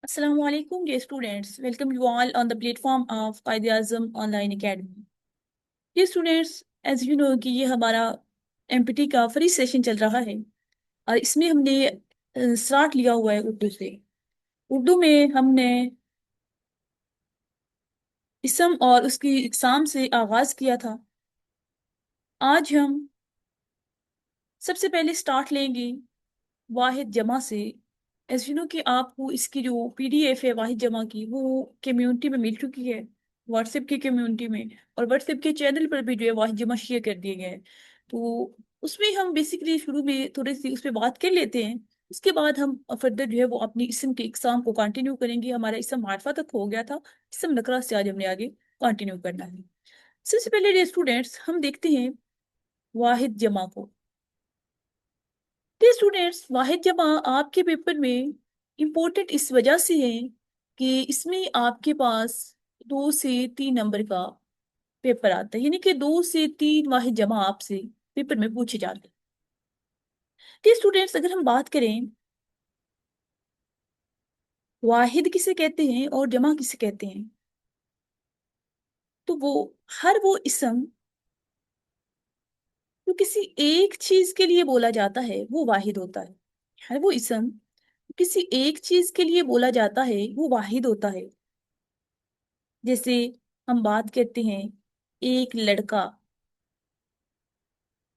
Assalamu alaikum, dear students. Welcome you all on the platform of Qaid-e-Azam Online Academy. Dear students, as you know कि ये हमारा MPT का free session चल रहा है और इसमें हमने स्टार्ट लिया हुआ है उर्दू से। उर्दू में हमने इसम और उसकी इकसाम से आगाज किया था। आज हम सबसे पहले स्टार्ट लेंगे वाहिद जमा से। एज यू नो कि आपको इसकी जो PDF है वाहिद जमा की वो कम्युनिटी में मिल चुकी है, व्हाट्सएप की कम्युनिटी में, और व्हाट्सएप के चैनल पर भी जो है वाहिद जमा शेयर कर दिए गए हैं। तो उसमें हम बेसिकली शुरू में थोड़ी सी उस पर बात कर लेते हैं। उसके बाद हम फर्दर जो है वो अपनी इसम के एग्जाम को कंटिन्यू करेंगे। हमारा इसम मार्फा तक हो गया था, इसम नकरा से आज हमने आगे कंटिन्यू करना है। सबसे पहले स्टूडेंट्स हम देखते हैं वाहिद जमा को। स्टूडेंट्स, वाहिद जमा आपके पेपर में इम्पोर्टेंट इस वजह से है कि इसमें आपके पास 2 से 3 नंबर का पेपर आता है, यानी कि 2 से 3 वाहिद जमा आपसे पेपर में पूछे जाते हैं। स्टूडेंट्स, अगर हम बात करें वाहिद किसे कहते हैं और जमा किसे कहते हैं, तो वो इसम जो किसी एक चीज के लिए बोला जाता है वो वाहिद होता है। हर वो इसम किसी एक चीज के लिए बोला जाता है वो वाहिद होता है। जैसे हम बात करते हैं एक लड़का,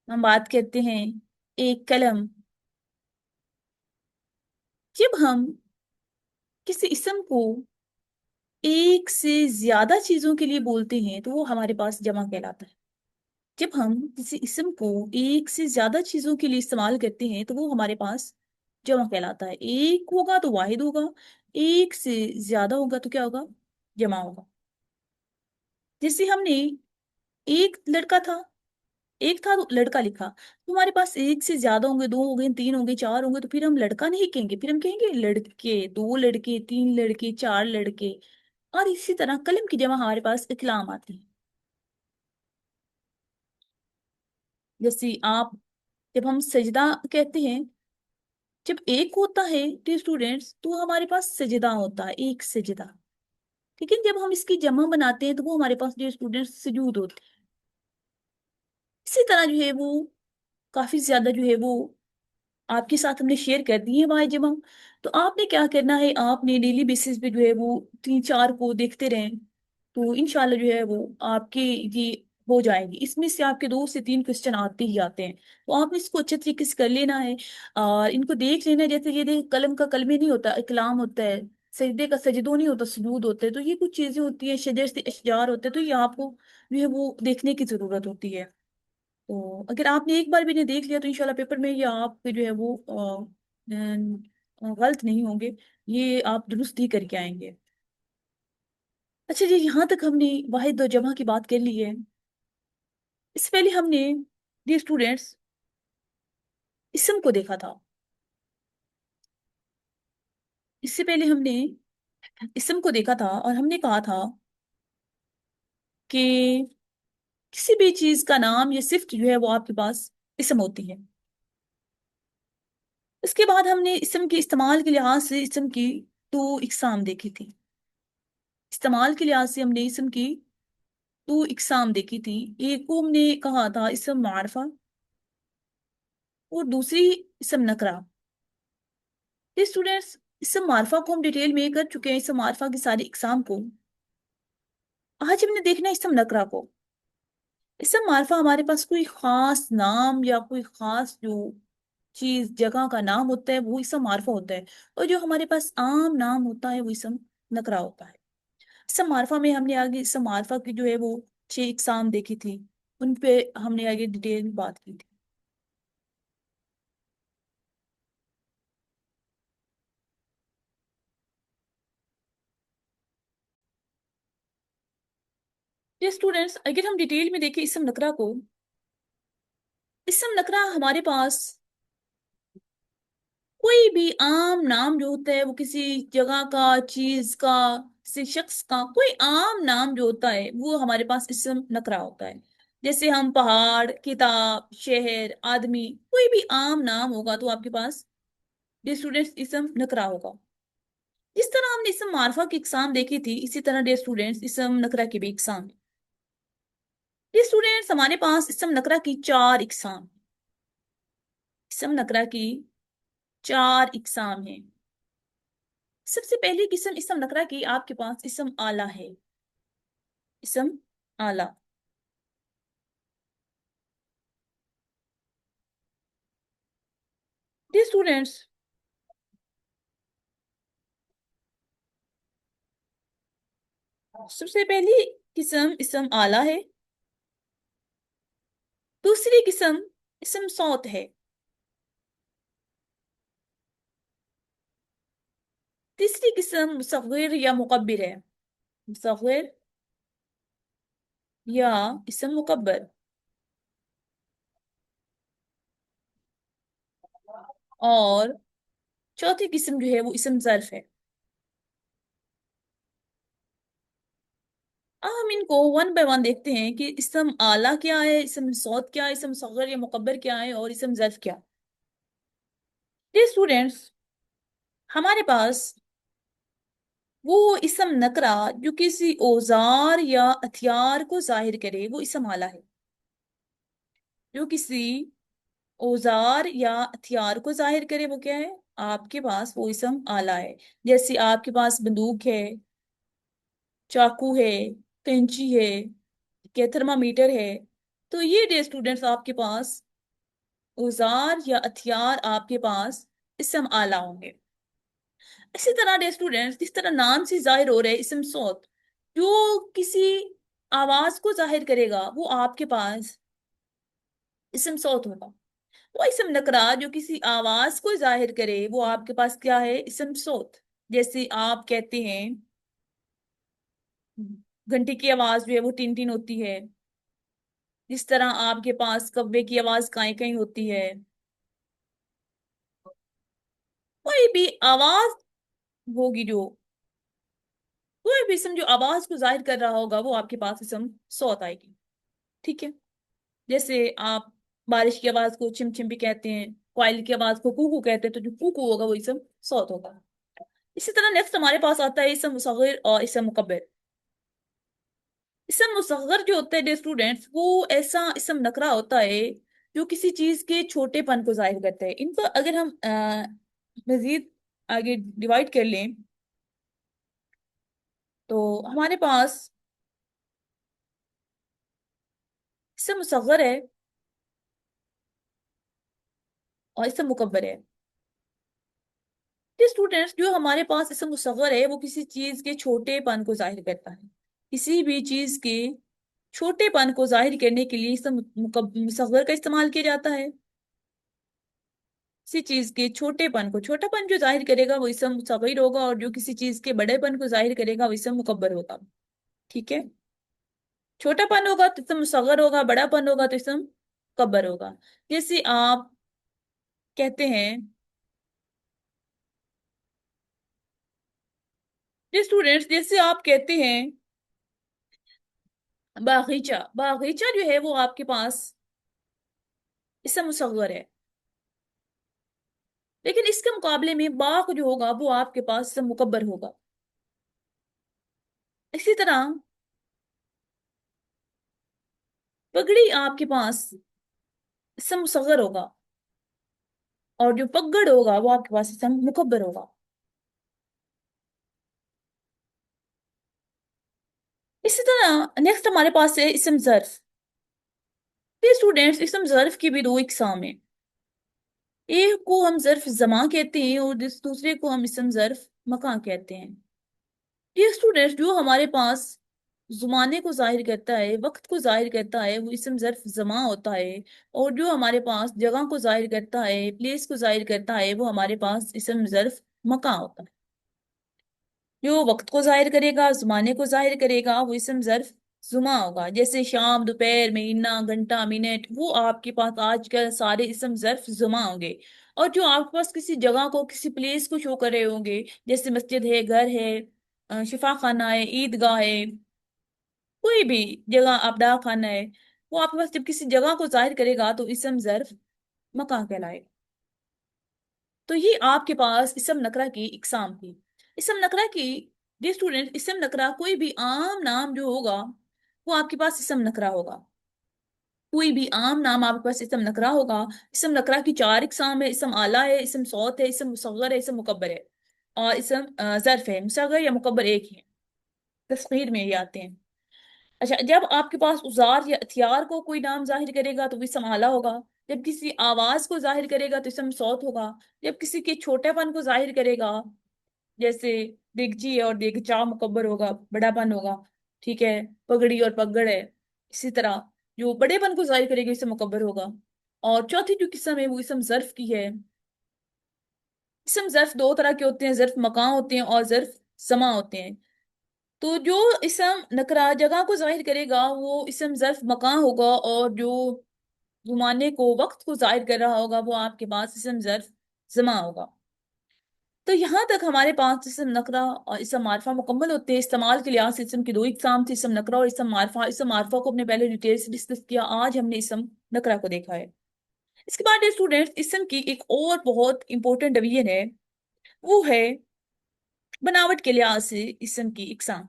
हम बात करते हैं एक कलम। जब हम किसी इसम को एक से ज्यादा चीजों के लिए बोलते हैं तो वो हमारे पास जमा कहलाता है। जब हम किसी इसम को एक से ज्यादा चीजों के लिए इस्तेमाल करते हैं तो वो हमारे पास जमा कहलाता है। एक होगा तो वाहिद होगा, एक से ज्यादा होगा तो क्या होगा? जमा होगा। जैसे हमने एक लड़का था, एक था तो लड़का लिखा, तो हमारे पास एक से ज्यादा होंगे, 2 हो गए, 3 हो गए, 4 होंगे, तो फिर हम लड़का नहीं कहेंगे, फिर हम कहेंगे लड़के, 2 लड़के, 3 लड़के, 4 लड़के। और इसी तरह कलम की जमा हमारे पास इकलाम आती है। जैसे आप, जब हम सजदा कहते हैं, जब एक होता है तो स्टूडेंट्स तो हमारे पास सजदा होता है, एक सजदा। लेकिन जब हम इसकी जमा बनाते हैं तो वो हमारे पास जो स्टूडेंट्स सजूद होते हैं। इसी तरह जो है वो काफी ज्यादा जो है वो आपके साथ हमने शेयर कर दी है वाहिद जमा। तो आपने क्या करना है, आपने डेली बेसिस पे जो है वो 3-4 को देखते रहें, तो इंशाल्लाह जो है वो आपके ये हो जाएंगे। इसमें से आपके 2 से 3 क्वेश्चन आते ही आते हैं, तो आपने इसको अच्छे तरीके से कर लेना है और इनको देख लेना है। जैसे ये देख, कलम का कलमे नहीं होता, इकलाम होता है। सजदे का सजदो नहीं होता, सुजूद होता है। तो ये कुछ चीजें होती हैं, शजर से अशजार होते हैं, तो ये आपको जो है वो देखने की जरूरत होती है। तो अगर आपने एक बार भी इन्हें देख लिया तो इंशाल्लाह पेपर में ये आप जो है वो गलत नहीं होंगे, ये आप दुरुस्त ही करके आएंगे। अच्छा जी, यहाँ तक हमने वाहिद और जमा की बात कर ली है। इससे पहले हमने, डियर स्टूडेंट्स, इसम को देखा था। इससे पहले हमने इसम को देखा था और हमने कहा था कि किसी भी चीज का नाम या सिफ्त जो है वो आपके पास इसम होती है। इसके बाद हमने इसम के इस्तेमाल के लिहाज से इसम की 2 इकसाम देखी थी। इस्तेमाल के लिहाज से हमने इसम की 2 इकसाम देखी थी। एक को हमने कहा था इसम मारफा और दूसरी इसम नकरा। ये स्टूडेंट्स, इसम मारफा को हम डिटेल में कर चुके हैं, इसम मारफा की सारी इकसाम को। आज हमने देखना है इसम नकरा को। इसम मारफा हमारे पास कोई खास नाम या कोई खास जो चीज जगह का नाम होता है वो इसम मारफा होता है, और जो हमारे पास आम नाम होता है वो इसम नकरा होता है। इसम मारफा में हमने आगे इसम मारफा की जो है वो 6 इकसाम देखी थी, उन पे हमने आगे डिटेल में बात की थी। ये स्टूडेंट्स, अगर हम डिटेल में देखें इसम नकरा को, इसम नकरा हमारे पास कोई भी आम नाम जो होता है वो किसी जगह का, चीज का, किसी शख्स का कोई आम नाम जो होता है वो हमारे पास इसम नकरा होता है। जैसे हम पहाड़, किताब, शहर, आदमी, कोई भी आम नाम होगा तो आपके पास, ये स्टूडेंट्स, इसम नकरा होगा। जिस तरह हमने इसम मारफा की इकसाम देखी थी, इसी तरह डियर स्टूडेंट्स इसम नकरा की भी इकसाम। डियर स्टूडेंट्स हमारे पास इसम नकरा की चार इकसाम, इसम नकरा की चार इकसाम है। सबसे पहली किस्म इसम नकरा की आपके पास इसम आला है, इसम आला। डियर स्टूडेंट्स सबसे पहली किस्म इसम आला है, दूसरी किस्म इसम सौत है, तीसरी किस्म मुसग़िर या मुकब्बिर है, मुसग़िर या इसम मुकब्बर, और चौथी किस्म जो है वो इसम ज़र्फ है। अब हम इनको वन बाय वन देखते हैं कि इसम आला क्या है, इसम सौत क्या है, इसम मुसग़िर या मुकब्बर क्या है, और इसम ज़र्फ क्या। ये स्टूडेंट्स हमारे पास वो इसम नकरा जो किसी औजार या हथियार को जाहिर करे वो इसम आला है, जो किसी औजार या हथियार को जाहिर करे वो क्या है आपके पास, वो इसम आला है। जैसे आपके पास बंदूक है, चाकू है, कैंची है, क्या थर्मामीटर है, तो ये डे स्टूडेंट्स आपके पास औजार या हथियार आपके पास इसम आला होंगे। इसी तरह डे स्टूडेंट्स जिस तरह नाम से जाहिर हो रहे हैं इसम सौत, जो किसी आवाज को जाहिर करेगा वो आपके पास इसम सौत होगा। वो इसम नकरा जो किसी आवाज को जाहिर करे वो आपके पास क्या है, इसम सौत। जैसे आप कहते हैं घंटी की आवाज जो है वो टिन टिन होती है, जिस तरह आपके पास कव्वे की आवाज काई काई होती है। कोई भी आवाज होगी जो, कोई भी इसम जो आवाज को जाहिर कर रहा होगा वो आपके पास इसम सौत आएगी। ठीक है। जैसे आप बारिश की आवाज को चिम चिम भी कहते हैं, कोयल की आवाज को कू कू कहते हैं, तो जो कू कू होगा वो इसम सौत होगा। इसी तरह नेक्स्ट हमारे पास आता है इसम मुसग़िर और इसम मुकब्बिर। इसम मुसग़्गर जो होता है डियर स्टूडेंट्स वो ऐसा इसम नकरा होता है जो किसी चीज के छोटेपन को जाहिर करता है। इनको अगर हम मजीद आगे डिवाइड कर लें तो हमारे पास इसम मुसग़्गर है और इसम मुकब्बर है। ये स्टूडेंट्स जो हमारे पास इसम मुसग़्गर है वो किसी चीज के छोटेपन को जाहिर करता है, किसी भी चीज के छोटेपन को जाहिर करने के लिए इसम मुसग़्गर का इस्तेमाल किया जाता है। किसी चीज के छोटेपन को, छोटापन जो जाहिर करेगा वो इसम सगीर होगा, और जो किसी चीज के बड़ेपन को जाहिर करेगा वो इसम मुकब्बर होगा। ठीक है। छोटापन होगा तो इसम सगर होगा, बड़ापन होगा तो इसम कब्बर होगा। जैसे आप कहते हैं जी स्टूडेंट्स, जैसे आप कहते हैं बागीचा, बागीचा जो है वो आपके पास इसम मुसग्गर है, लेकिन इसके मुकाबले में बाग जो होगा वो आपके पास इसम मुकब्बर होगा। इसी तरह पगड़ी आपके पास इसम मुसग्गर होगा, और जो पगड़ होगा वो आपके पास इसम मुकब्बर होगा। इसी तरह नेक्स्ट हमारे पास है इसम ज़र्फ। ये स्टूडेंट्स इसम ज़र्फ की भी दो इकसाम है, एक को हम ज़र्फ ज़मा कहते हैं और दूसरे को हम इसम ज़र्फ मकान कहते हैं। ये स्टूडेंट्स जो हमारे पास जुमाने को जाहिर करता है, वक्त को जाहिर करता है, वो इसम ज़र्फ ज़मा होता है। और जो हमारे पास जगह को जाहिर करता है, प्लेस को जाहिर करता है, वो हमारे पास इसम ज़र्फ मकान होता है। जो वक्त को जाहिर करेगा, जुमाने को जाहिर करेगा, वो इसम ज़र्फ जुमा होगा। जैसे शाम, दोपहर, महीना, घंटा, मिनट, वो आपके पास आजकल सारे इसम ज़र्फ जुमा होंगे। और जो आपके पास किसी जगह को, किसी प्लेस को शो कर रहे होंगे, जैसे मस्जिद है, घर है, शिफा खाना है, ईदगाह है, कोई भी जगह, आप डाक खाना है, वो आपके पास जब किसी जगह को जाहिर करेगा तो इसम ज़र्फ मकान कहलाएगा। तो ये आपके पास इसम नकरा की इकसाम थी। इसम नकरा की, डियर स्टूडेंट, इसम नकरा कोई भी आम नाम जो होगा वो आपके पास इसम नकरा होगा। कोई भी आम नाम आपके पास इसम नकरा होगा। इसम नकरा की चार इकसाम है: इसम आला है, इसम सौत है, इसम मुसव्वर है, इसम मुकब्बर है। और इसम ज़र्फ है। मुसग्गर या मुकब्बर एक ही है, तस्गीर में ये आते हैं। अच्छा, जब आपके पास उजार या हथियार को कोई नाम जाहिर करेगा तो वो इसम आला होगा। जब किसी आवाज को जाहिर करेगा तो इसम सौत होगा। जब किसी के छोटेपन को जाहिर करेगा, जैसे दिगजी है और दिगचा, मुकब्बर होगा, बड़ापन होगा। ठीक है, पगड़ी और पगड़ है, इसी तरह जो बड़ेपन को जाहिर करेगी इससे मुकब्बर होगा। और चौथी जो किस्म है वो इसम ज़र्फ की है। इसम ज़र्फ दो तरह के होते हैं: ज़र्फ मकान होते हैं और ज़र्फ समा होते हैं। तो जो इसम नकरा जगह को जाहिर करेगा वो इसम ज़र्फ मकान होगा, और जो जुमाने को, वक्त को जाहिर कर रहा होगा, वो आपके पास इसम ज़र्फ जमा होगा। तो यहाँ तक हमारे पास इसम नकरा और इसम मारफा मुकम्मल होते हैं। इस्तेमाल के लिहाज से इसम की दो इकसाम थे: इसम नकरा और इसम मारफा। इसम मारफा को अपने पहले डिटेल से डिस्कस किया, आज हमने इसम नकरा को देखा है। इसके बाद स्टूडेंट्स, इसम की एक और बहुत इंपॉर्टेंट डिवीजन है, वो है बनावट के लिहाज से इसम की इकसाम।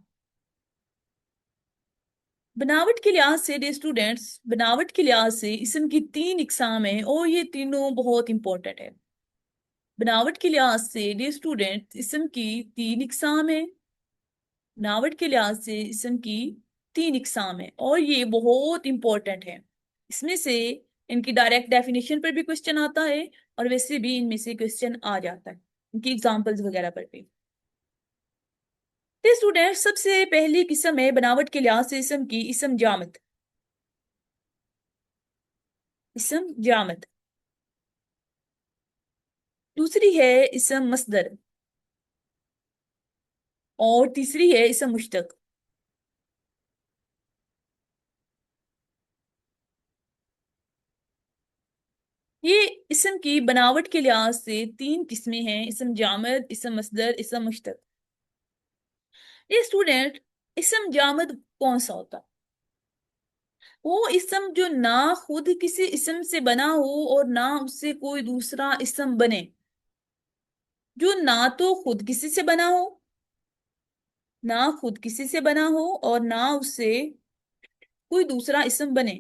बनावट के लिहाज से डे स्टूडेंट्स, बनावट के लिहाज से इसम की तीन इकसाम है और ये तीनों बहुत इंपॉर्टेंट है। बनावट के लिहाज से डे स्टूडेंट इसम की तीन इकसाम है। बनावट के लिहाज से इसम की तीन इकसाम है और ये बहुत इंपॉर्टेंट है। इसमें से इनकी डायरेक्ट डेफिनेशन पर भी क्वेश्चन आता है और वैसे भी इनमें से क्वेश्चन आ जाता है इनकी एग्जांपल्स वगैरह पर भी। तो स्टूडेंट, सबसे पहली किस्म है बनावट के लिहाज से इसम की, इसम जामद। इसम जामद। दूसरी है इसम मसदर। और तीसरी है इसम मुश्तक। ये इसम की बनावट के लिहाज से तीन किस्में हैं: इसम जामद, इसम मसदर, इसम मुश्तक। ये स्टूडेंट, इसम जामद कौन सा होता है? वो इसम जो ना खुद किसी इसम से बना हो और ना उससे कोई दूसरा इसम बने। जो ना तो खुद किसी से बना हो, ना खुद किसी से बना हो और ना उससे कोई दूसरा इसम बने।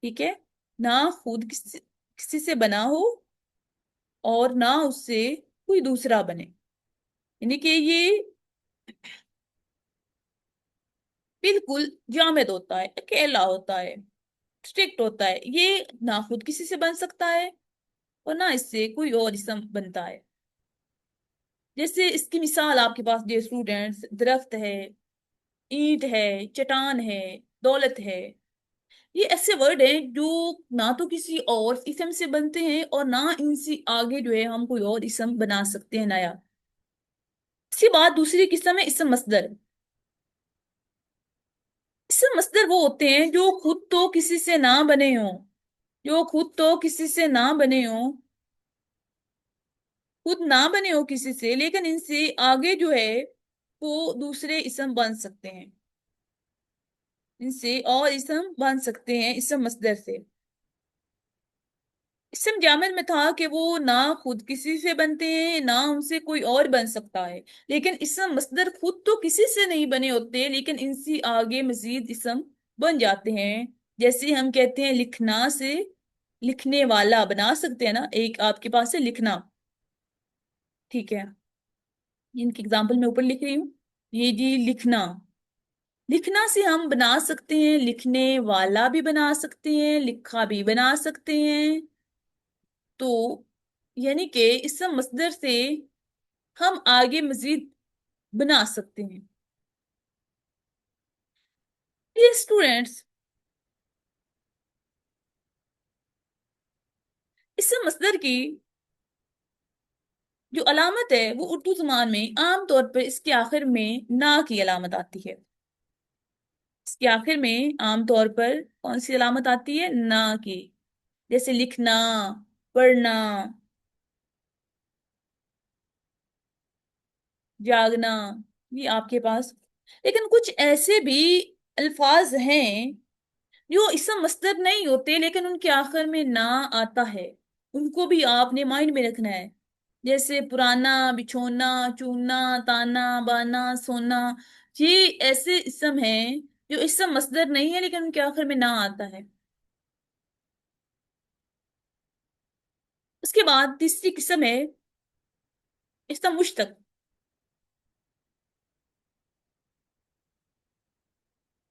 ठीक है, ना खुद किसी से बना हो और ना उससे कोई दूसरा बने, यानी कि ये बिल्कुल जामिद होता है, अकेला होता है, स्ट्रिक्ट होता है। ये ना खुद किसी से बन सकता है और ना इससे कोई और इसम बनता है। जैसे इसकी मिसाल आपके पास डियर स्टूडेंट्स, दरख्त है, ईंट है, चट्टान है, दौलत है। ये ऐसे वर्ड हैं जो ना तो किसी और इसम से बनते हैं और ना इनसे आगे जो है हम कोई और इसम बना सकते हैं नया। इसके बाद दूसरी किस्म है इसम मसदर। इसम मसदर वो होते हैं जो खुद तो किसी से ना बने हों, जो खुद तो किसी से ना बने हों, खुद ना बने हो किसी से, लेकिन इनसे आगे जो है वो दूसरे इसम बन सकते हैं, इनसे और इसम बन सकते हैं इसम मसदर से। इसम जामिद में था कि वो ना खुद किसी से बनते हैं ना उनसे कोई और बन सकता है, लेकिन इसम मसदर खुद तो किसी से नहीं बने होते लेकिन इनसे आगे मजीद इसम बन जाते हैं। जैसे हम कहते हैं लिखना से लिखने वाला बना सकते हैं ना, एक आपके पास है लिखना। ठीक है, इनकी एग्जाम्पल मैं ऊपर लिख रही हूँ। ये जी लिखना, लिखना से हम बना सकते हैं लिखने वाला भी बना सकते हैं, लिखा भी बना सकते हैं। तो यानी कि इस मसदर से हम आगे मजीद बना सकते हैं। ये स्टूडेंट्स, इस मसदर की जो अलामत है वो उर्दू जबान में आम तौर पर इसके आखिर में ना की अलामत आती है। इसके आखिर में आम तौर पर कौन सी अलामत आती है? ना की। जैसे लिखना, पढ़ना, जागना, ये आपके पास। लेकिन कुछ ऐसे भी अल्फाज हैं जो इसम मस्दर नहीं होते लेकिन उनके आखिर में ना आता है, उनको भी आपने माइंड में रखना है। जैसे पुराना, बिछोना, चूना, ताना, बाना, सोना। ये ऐसे इसम हैं जो इसम मसदर नहीं है लेकिन उनके आखिर में ना आता है। उसके बाद तीसरी किस्म है इसम मुश्तक।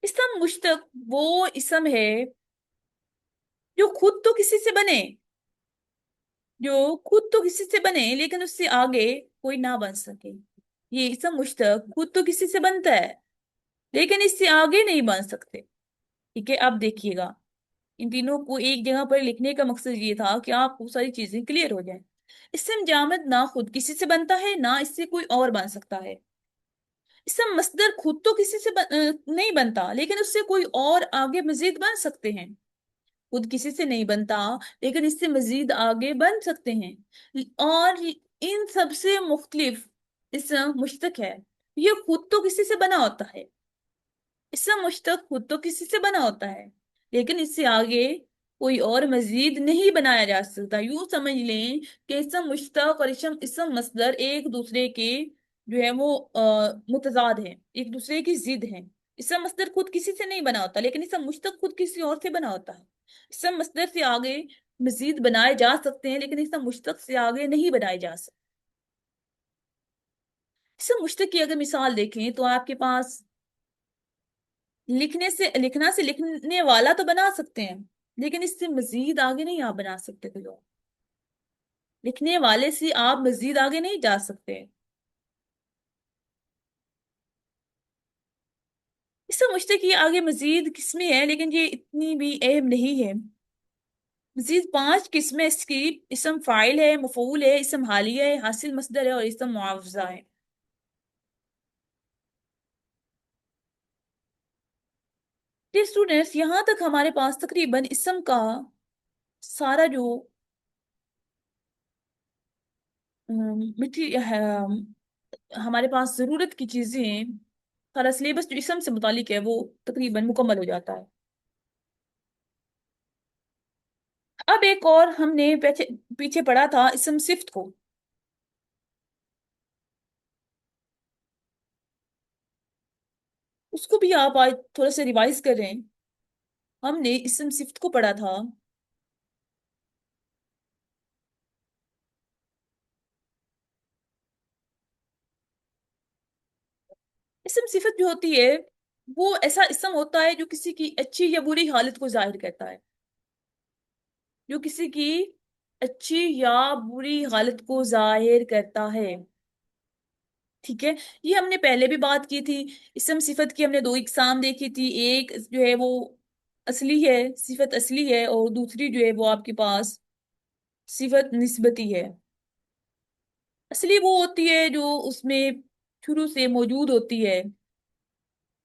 इसम मुश्तक वो इसम है जो खुद तो किसी से बने, जो खुद तो किसी से बने लेकिन उससे आगे कोई ना बन सके। ये इसम मुश्तक खुद तो किसी से बनता है लेकिन इससे आगे नहीं बन सकते। ठीक है, अब देखिएगा, इन तीनों को एक जगह पर लिखने का मकसद ये था कि आपको सारी चीजें क्लियर हो जाए। इसम जामद ना खुद किसी से बनता है ना इससे कोई और बन सकता है। इसम मसदर खुद तो किसी से नहीं बनता लेकिन उससे कोई और आगे मजीद बन सकते हैं। खुद किसी से नहीं बनता लेकिन इससे मजीद आगे बन सकते हैं। और इन सबसे मुख्तलिफ इसम मुश्तक है। ये खुद तो किसी से बना होता है, इसका मुश्तक खुद तो किसी से बना होता है लेकिन इससे आगे कोई और मजीद नहीं बनाया जा सकता। यूं समझ लें कि इसम मुश्तक और इसम मसदर एक दूसरे के जो है वो मुतजाद हैं, एक दूसरे की जिद हैं। इसम मसदर खुद किसी से नहीं बना होता लेकिन इसम मुश्तक खुद किसी और से बना होता है। इसम मसदर से आगे मजीद बनाए जा सकते हैं लेकिन इसम मुश्तक से आगे नहीं बनाए जा सकते। इसम मुश्तक की अगर मिसाल देखें तो आपके पास लिखना से लिखने वाला तो बना सकते हैं लेकिन इससे मजीद आगे नहीं आप बना सकते कोई और। लिखने वाले से आप मजीद आगे नहीं जा सकते। इससे मुश्तक ये आगे मजीद किस्में हैं लेकिन ये इतनी भी अहम नहीं है। मजीद पांच किस्में इसकी इसम फाइल है, मफूल है, इसम हालिया है, हासिल मसदर है और इसम मुआवजा है। डियर स्टूडेंट्स, यहाँ तक हमारे पास तकरीबन इसम का सारा जो मिट्टी हमारे पास जरूरत की चीजें, सारा सिलेबस जो इसम से मुतालिक है वो तकरीबन मुकम्मल हो जाता है। अब एक और हमने पीछे पीछे पढ़ा था इसम सिफ्त को। उसको भी आप आज थोड़ा सा रिवाइज कर रहे हैं। हमने इसम सिफ्त को पढ़ा था। इसम सिफत जो होती है वो ऐसा इसम होता है जो किसी की अच्छी या बुरी हालत को जाहिर करता है, जो किसी की अच्छी या बुरी हालत को जाहिर करता है। ठीक है, ये हमने पहले भी बात की थी। इसम सिफत की हमने दो इकसाम देखी थी, एक जो है वो असली है, सिफत असली है, और दूसरी जो है वो आपके पास सिफत निस्बती है। असली वो होती है जो उसमें शुरू से मौजूद होती है,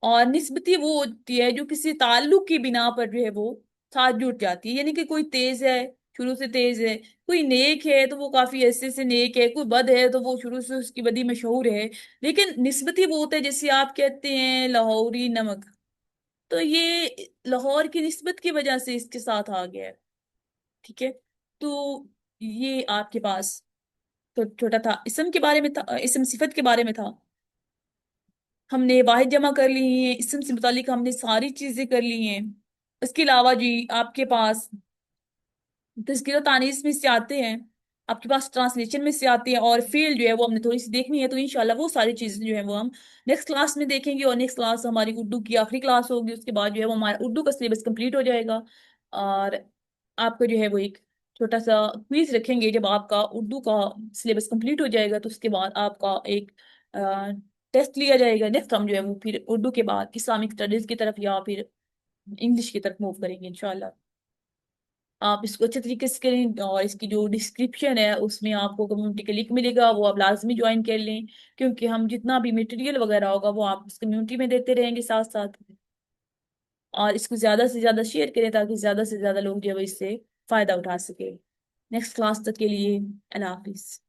और निस्बती वो होती है जो किसी ताल्लुक की बिना पर जो है वो साथ जुड़ जाती है। यानी कि कोई तेज है, शुरू से तेज है, कोई नेक है तो वो काफी ऐसे से नेक है, कोई बद है तो वो शुरू से उसकी बदी मशहूर है। लेकिन निस्बती वो होता है जैसे आप कहते हैं लाहौरी नमक, तो ये लाहौर की निस्बत की वजह से इसके साथ आ गया है। ठीक है, तो ये आपके पास तो छोटा था इसम के बारे में था, इसम सिफत के बारे में था। हमने वाहिद जमा कर ली है, इसम से मुतालिक हमने सारी चीजें कर ली हैं। इसके अलावा जी आपके पास तज़किरा तानीस में से आते हैं, आपके पास ट्रांसलेशन में से आते हैं, और फील्ड जो है वो हमने थोड़ी सी देखनी है। तो इंशाल्लाह वो सारी चीजें जो है वो हम नेक्स्ट क्लास में देखेंगे, और नेक्स्ट क्लास हमारी उर्दू की आखिरी क्लास होगी। उसके बाद जो है वो हमारा उर्दू का सिलेबस कंप्लीट हो जाएगा। और आपका जो है वो एक छोटा सा क्विज रखेंगे। जब आपका उर्दू का सिलेबस कंप्लीट हो जाएगा तो उसके बाद आपका एक टेस्ट लिया जाएगा। नेक्स्ट हम जो है वो फिर उर्दू के बाद इस्लामिक स्टडीज की तरफ या फिर इंग्लिश की तरफ मूव करेंगे इंशाल्लाह। आप इसको अच्छे तरीके से करें, और इसकी जो डिस्क्रिप्शन है उसमें आपको कम्युनिटी का लिंक मिलेगा, वो आप लाजमी ज्वाइन कर लें, क्योंकि हम जितना भी मटेरियल वगैरह होगा वो आप उस कम्युनिटी में देते रहेंगे साथ साथ। और इसको ज्यादा से ज्यादा शेयर करें ताकि ज्यादा से ज्यादा लोग जो है वो इससे फायदा उठा सके। नेक्स्ट क्लास तक के लिए अल्लाह हाफिज।